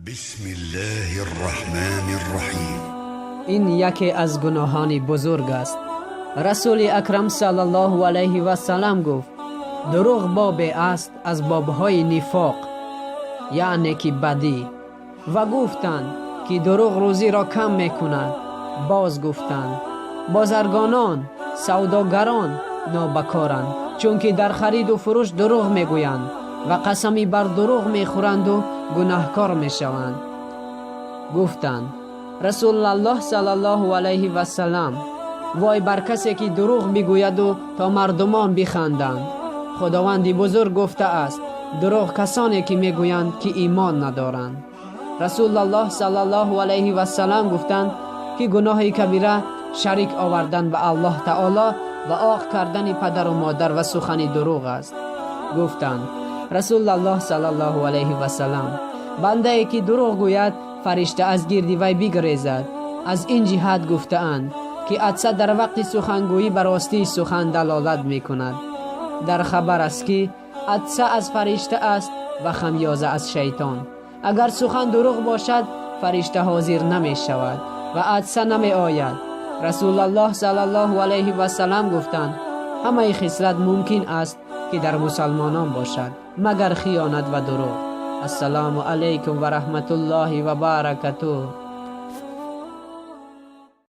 بسم الله الرحمن الرحیم. این یکی از گناهان بزرگ است. رسول اکرم صلی الله علیه و سلم گفت دروغ باب است از بابهای نفاق، یعنی که بدی. و گفتند که دروغ روزی را کم میکند. باز گفتند بازرگانان، سوداگران نابکارند، چون که در خرید و فروش دروغ میگویند و قسمی بر دروغ میخورند و گناهکار میشوند. گفتند رسول الله صلی الله علیه و سلم وای بر کسی که دروغ میگوید و تا مردمان بخندند. خداوند بزرگ گفته است دروغ کسانی که میگویند که ایمان ندارند. رسول الله صلی الله علیه و سلم گفتند که گناه کبیره شریک آوردن به الله تعالی و عاق کردن پدر و مادر و سخن دروغ است. گفتند رسول الله صلی الله علیه و سلم بنده ای که دروغ گوید فرشته از گرد وی بگریزد. از این جهت گفته اند که عطسه در وقت سخنگویی بر راستی سخن دلالت می کند. در خبر است که عطسه از فرشته است و خمیازه از شیطان. اگر سخن دروغ باشد فرشته حاضر نمی شود و عطسه نمی آید. رسول الله صلی الله علیه و سلم گفتند همه خصلت ممکن است که در مسلمانان باشد مگر خیانت و دروغ. السلام علیکم و رحمت الله و برکاته.